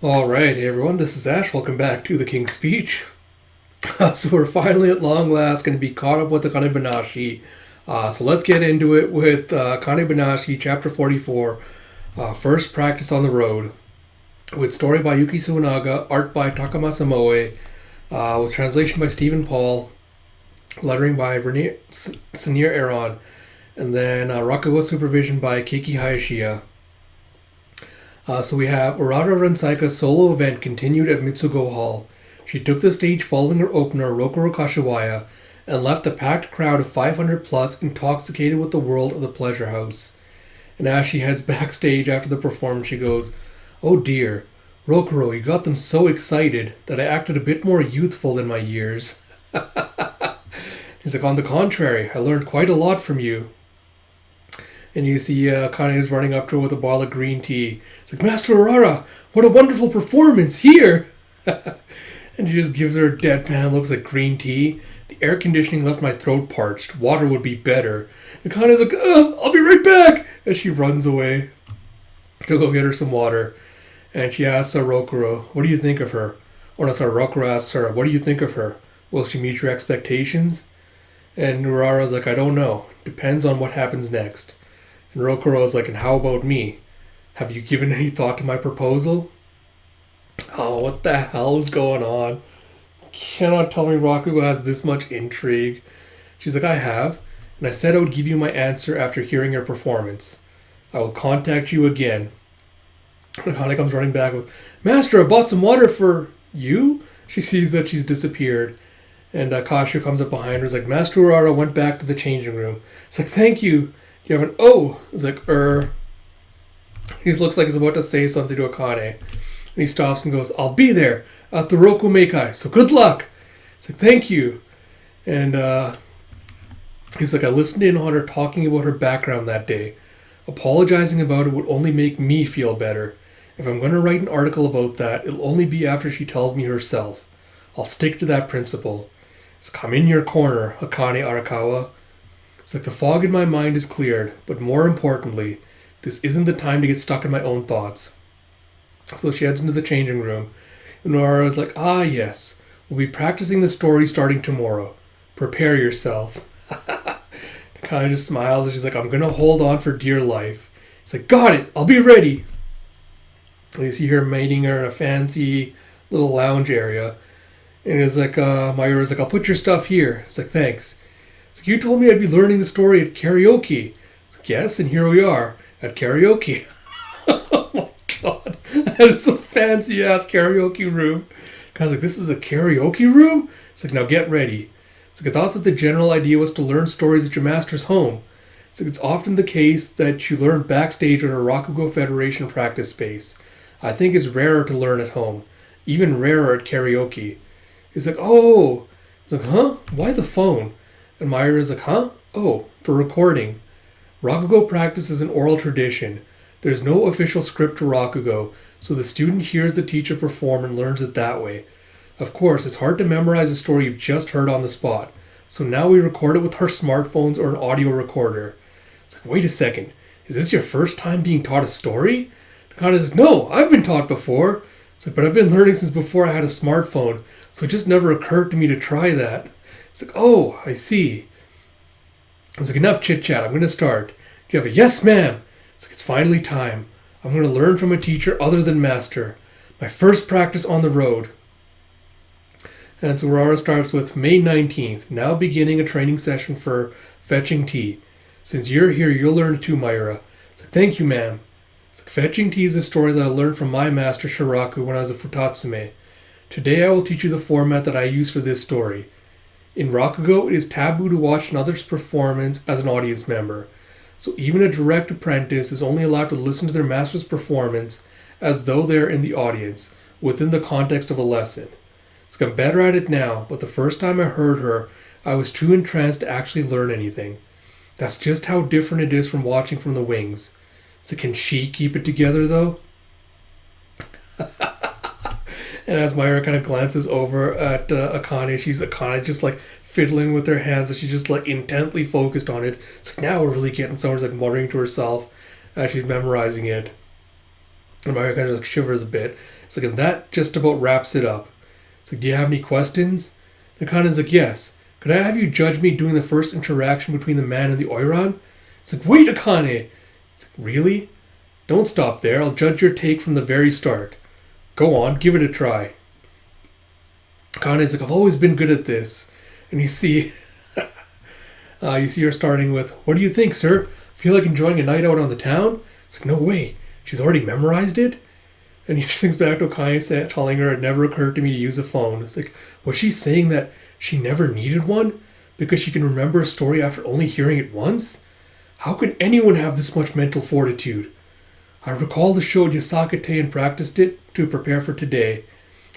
Alright, hey everyone, this is Ash. Welcome back to the King's Speech. So we're finally at long last going to be caught up with Akane-Banashi. So let's get into it with Akane-Banashi, Chapter 44, First Practice on the Road. With story by Yuki Suenaga, art by Takamasa Moe, with translation by Stephen Paul, lettering by Sinir Aaron, and then Rakugo supervision by Keiki Hayashiya. So we have Urara Rensaika's solo event continued at Mitsugo Hall. She took the stage following her opener, Rokuro Kashiwaya, and left a packed crowd of 500 plus intoxicated with the world of the pleasure house. And as she heads backstage after the performance, she goes, "Oh dear, Rokuro, you got them so excited that I acted a bit more youthful than my years." He's like, "On the contrary, I learned quite a lot from you." And you see Akane is running up to her with a bottle of green tea. It's like, "Master Urara, what a wonderful performance, here!" And she just gives her a deadpan looks like green tea. "The air conditioning left my throat parched. Water would be better." And Akane's like, "I'll be right back!" As she runs away to go get her some water. And she asks Rokuro, "What do you think of her?" Or no, sorry, Rokuro asks her, "What do you think of her? Will she meet your expectations?" And Urara's like, "I don't know. Depends on what happens next." And Rokuro is like, "And how about me? Have you given any thought to my proposal?" Oh, what the hell is going on? Cannot tell me Rakugo has this much intrigue. She's like, "I have, and I said I would give you my answer after hearing your performance. I will contact you again." Akane comes running back with, "Master, I bought some water for you?" She sees that she's disappeared. And Kasha comes up behind her. Is like, "Master Urara went back to the changing room." It's like, "Thank you. You have an O." It's like, He looks like he's about to say something to Akane. And he stops and goes, "I'll be there at the Roku Meikai, so good luck." It's like, "Thank you." And he's like, "I listened in on her talking about her background that day. Apologizing about it would only make me feel better. If I'm going to write an article about that, it'll only be after she tells me herself. I'll stick to that principle. So come in your corner, Akane Arakawa." It's like, "The fog in my mind is cleared, but more importantly, this isn't the time to get stuck in my own thoughts." So she heads into the changing room. And Nora is like, "Ah, yes. We'll be practicing the story starting tomorrow. Prepare yourself." Kind of just smiles and she's like, "I'm going to hold on for dear life." He's like, "Got it. I'll be ready." And you see her meeting her in a fancy little lounge area. And it's like, Mayura's like, "I'll put your stuff here." It's like, "Thanks." It's like, "You told me I'd be learning the story at karaoke." It's like, "Yes, and here we are at karaoke." Oh my god. That is a fancy ass karaoke room. I was like, "This is a karaoke room?" It's like, "Now get ready." It's like, "I thought that the general idea was to learn stories at your master's home." It's like, "It's often the case that you learn backstage at a Rakugo Federation practice space. I think it's rarer to learn at home. Even rarer at karaoke." He's like, "Oh." He's like, "Huh? Why the phone?" And Mayura's like, "Huh? Oh, for recording. Rakugo practice is an oral tradition. There's no official script to Rakugo, so the student hears the teacher perform and learns it that way. Of course, it's hard to memorize a story you've just heard on the spot, so now we record it with our smartphones or an audio recorder." It's like, "Wait a second, is this your first time being taught a story?" Nakane's like, "No, I've been taught before." It's like, "But I've been learning since before I had a smartphone, so it just never occurred to me to try that." It's like, "Oh, I see." It's like, "Enough chit-chat, I'm going to start." Do you have a "Yes, ma'am"? It's like, "It's finally time. I'm going to learn from a teacher other than master. My first practice on the road." And so Urara starts with, "May 19th, now beginning a training session for fetching tea. Since you're here, you'll learn too, Mayura." It's like, "Thank you, ma'am." It's like, "Fetching tea is a story that I learned from my master Shiraku when I was a Futatsume. Today I will teach you the format that I use for this story. In Rakugo, it is taboo to watch another's performance as an audience member. So even a direct apprentice is only allowed to listen to their master's performance as though they're in the audience, within the context of a lesson. So I'm better at it now, but the first time I heard her, I was too entranced to actually learn anything. That's just how different it is from watching from the wings. So can she keep it together, though?" And as Mayura kind of glances over at Akane, she's Akane just like fiddling with her hands, and she's just like intently focused on it. So now we're really getting someone's like muttering to herself as she's memorizing it. And Mario kind of like shivers a bit. It's like, and that just about wraps it up. It's like, do you have any questions? And Akane's like, yes. Could I have you judge me during the first interaction between the man and the Oiran? It's like, wait, Akane! It's like, really? Don't stop there. I'll judge your take from the very start. Go on, give it a try. Akane's like, I've always been good at this. And you see her starting with, what do you think, sir? Feel like enjoying a night out on the town? It's like, no way. She's already memorized it? And he just thinks back to Akane telling her it never occurred to me to use a phone. It's like, was she saying that she never needed one? Because she can remember a story after only hearing it once? How can anyone have this much mental fortitude? I recall the show at Yasakate and practiced it to prepare for today.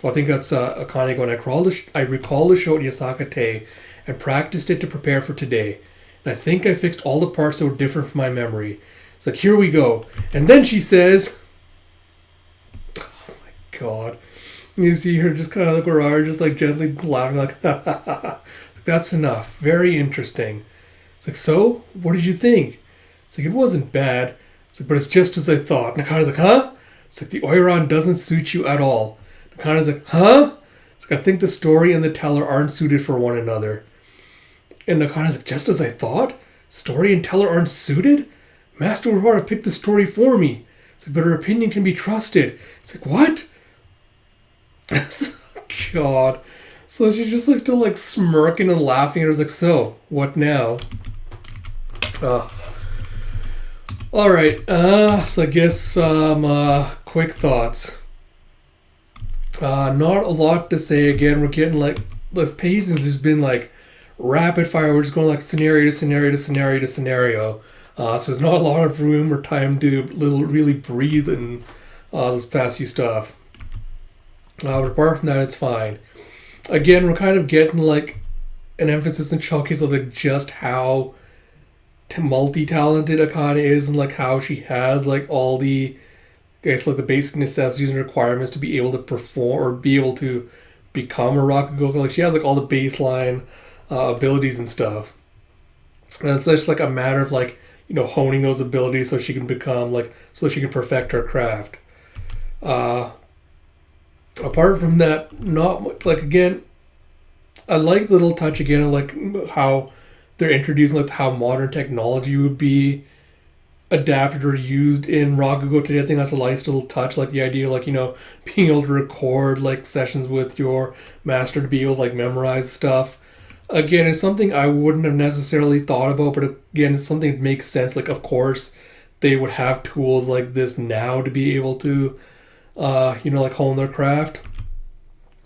Well, I think that's Akane going, I recall the show at Yasakate and practiced it to prepare for today. And I think I fixed all the parts that were different from my memory. It's like, here we go. And then she says, oh my god. And you see her just kind of like Urara just like gently laughing like, that's enough. Very interesting. It's like, so? What did you think? It's like, it wasn't bad. It's like, but it's just as I thought. And Akane's like, huh? It's like, the Oiran doesn't suit you at all. And Akane's like, huh? It's like, I think the story and the teller aren't suited for one another. And Akane's like, just as I thought? Story and teller aren't suited? Master Urara picked the story for me. It's like, but her opinion can be trusted. It's like, what? God. So she's just like still like smirking and laughing. And I was like, so, what now? Alright, so I guess some quick thoughts. Not a lot to say. Again, we're getting like, the pacing has been like rapid fire. We're just going like scenario to scenario to scenario to scenario. So there's not a lot of room or time to really breathe in this past few stuff. But apart from that, it's fine. Again, we're kind of getting like an emphasis and showcase of like just how multi-talented Akane is and like how she has like all the, I guess, like the basic necessities and requirements to be able to perform or be able to become a Rakugo. Like she has like all the baseline abilities and stuff. And it's just like a matter of like, you know, honing those abilities so she can become like, so she can perfect her craft. Apart from that, not much. Like, again, I like the little touch again of like how they're introducing like how modern technology would be adapted or used in Rakugo today. I think that's a nice little touch, like the idea of like, you know, being able to record like sessions with your master to be able to like memorize stuff. Again, it's something I wouldn't have necessarily thought about, but again, it's something that makes sense. Like, of course, they would have tools like this now to be able to, you know, like hone their craft.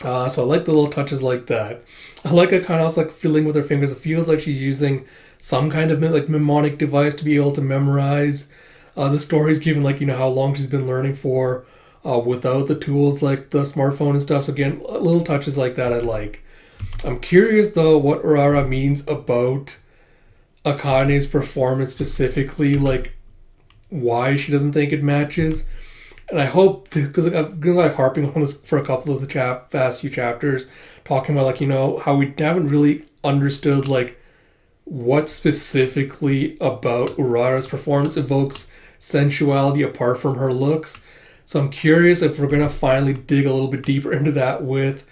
So I like the little touches like that. I like it kind of like fiddling with her fingers. It feels like she's using some kind of like mnemonic device to be able to memorize the stories, given like, you know, how long she's been learning for without the tools like the smartphone and stuff. So again, little touches like that I like. I'm curious though what Urara means about Akane's performance specifically, like why she doesn't think it matches. And I hope, because I've been like harping on this for a couple of the past few chapters, talking about like, you know, how we haven't really understood like what specifically about Urara's performance evokes sensuality apart from her looks. So I'm curious if we're going to finally dig a little bit deeper into that with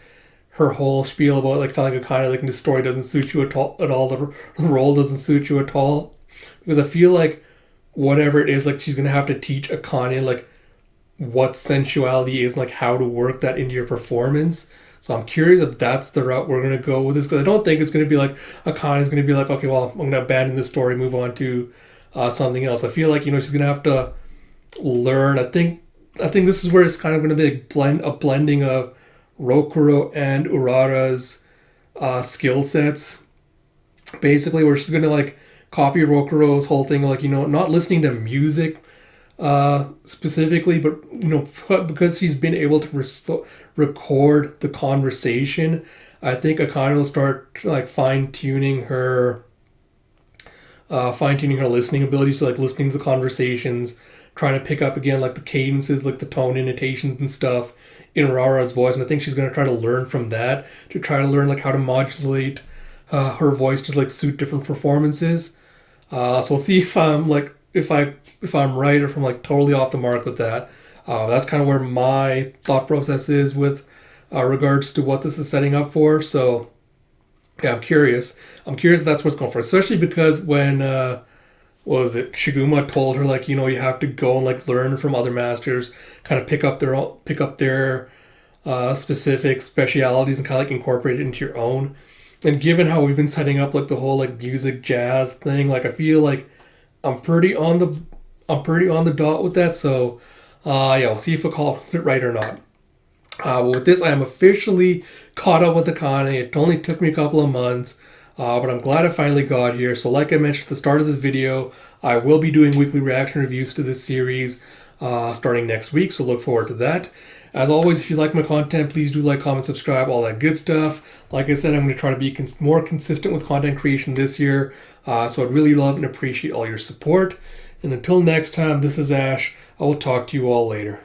her whole spiel about like telling Akane like the story doesn't suit you at all, the role doesn't suit you at all. Because I feel like whatever it is, like she's going to have to teach Akane like what sensuality is, like how to work that into your performance. So I'm curious if that's the route we're going to go with this, because I don't think it's going to be like Akane is going to be like, okay, well, I'm going to abandon this story, move on to something else. I feel like, you know, she's going to have to learn. I think this is where it's kind of going to be a blending of Rokuro and Urara's skill sets, basically, where she's going to like copy Rokuro's whole thing, like, you know, not listening to music specifically, but, you know, because she's been able to record the conversation, I think Akane will start like fine-tuning her listening ability. So like listening to the conversations, trying to pick up again like the cadences, like the tone intonations and stuff in Urara's voice. And I think she's going to try to learn from that, to try to learn like how to modulate her voice to like suit different performances. So we'll see if I'm right or if I'm like totally off the mark with that. That's kind of where my thought process is with regards to what this is setting up for. So yeah, I'm curious. I'm curious if that's what's going for, especially because when what was it? Shiguma told her like, you have to go and like learn from other masters, kind of pick up their specific specialities and kind of like incorporate it into your own. And given how we've been setting up like the whole like music jazz thing, like I feel like I'm pretty on the dot with that. So yeah, we'll see if I call it right or not. But with this, I am officially caught up with Akane. It only took me a couple of months, but I'm glad I finally got here. So like I mentioned at the start of this video, I will be doing weekly reaction reviews to this series starting next week, so look forward to that. As always, if you like my content, please do like, comment, subscribe, all that good stuff. Like I said, I'm going to try to be more consistent with content creation this year, so I'd really love and appreciate all your support. And until next time, this is Ash. I will talk to you all later.